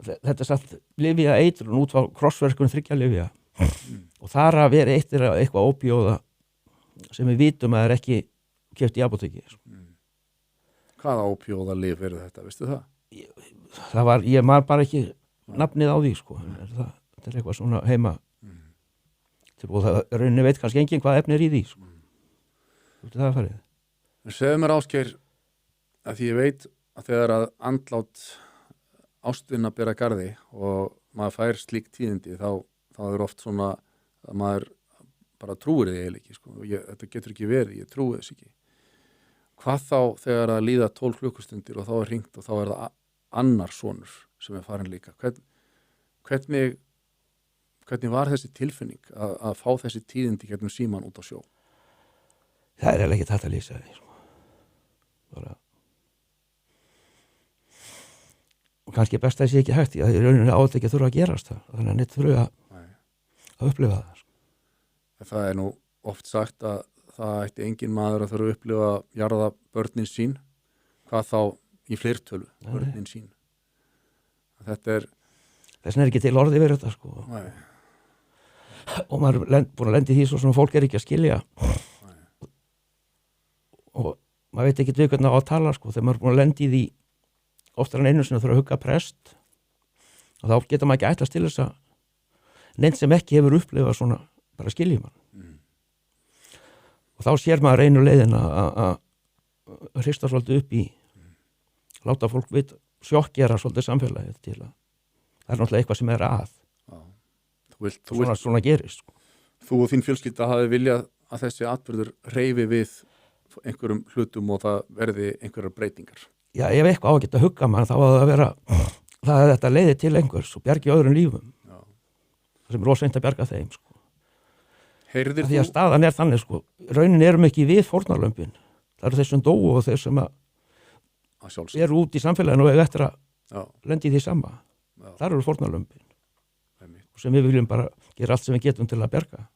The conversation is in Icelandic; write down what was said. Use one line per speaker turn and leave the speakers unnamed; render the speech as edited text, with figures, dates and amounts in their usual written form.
þetta satt lyfja eitrun út á krossverkun 3 lyfja og þar að vera eitthvað ópíóða sem við vitum að ekki keypt í apóteki
Hvaða ópíóða lyf eru þetta, veistu það?
Það var, ég maður bara ekki nafnið á því sko þetta eitthvað svona heima og það rauninni veit kannski enginn hvað efni í því sko það er farið
Segðu mér Ásgeir að því ég veit að þegar að andlát ástvina bera garði og maður fær slík tíðindi þá er oft svona að maður bara trúir því eiginlega ekki sko. Þetta getur ekki verið, ég trúi þess ekki hvað þá þegar að líða 12 klukkustundir og þá er hringt og þá er það annar sonur sem er farin líka hvernig var þessi tilfinning að fá þessi tíðindi gegnum síman út á sjó?
Það er eiginlega ekki hægt að lýsa því sko. Bara og kannski best að það sé ekki hægt í rauninni á þetta ekki að þurfa að gerast það þannig að neitt þurfa að upplifa það sko.
Það er nú oft sagt að það ætti engin maður að þurfa að upplifa jarða börnin sín hvað þá í fleirtölu börnin sín þetta er
þess er ekki til orði verið þetta sko. Og maður búin að lendi því svo sem fólk ekki að skilja og maður veit ekki hvernig á að tala sko. Þegar maður er búin að lendi því oftar en einu sinni þurfa að hugga prest og þá getur maður ekki ætlast til þess að neinn sem ekki hefur upplifað svona bara skiljið mann og þá sér maður einu leiðin að hrista svolítið upp í láta fólk vita sjokkera svolítið samfélagið til að það er náttúrulega eitthvað sem er að svona gerist sko.
Þú og þín fjölskylda hafi viljað að þessi atburður hreyfi við einhverjum hlutum og það verði einhverjar breytingar
Já, ef eitthvað á að geta hugga mann þá að það vera það að þetta leiði til einhvers og bjargi öðrum lífum það sem er rosalega að bjarga þeim sko. Því að staðan er þannig sko, raunin erum ekki við fórnarlömbin það eru þeir sem dóu og þeir sem eru út í samfélaginu og eftir að lendi því sama þar eru fórnarlömbin sem við viljum bara gera allt sem við getum til að bjarga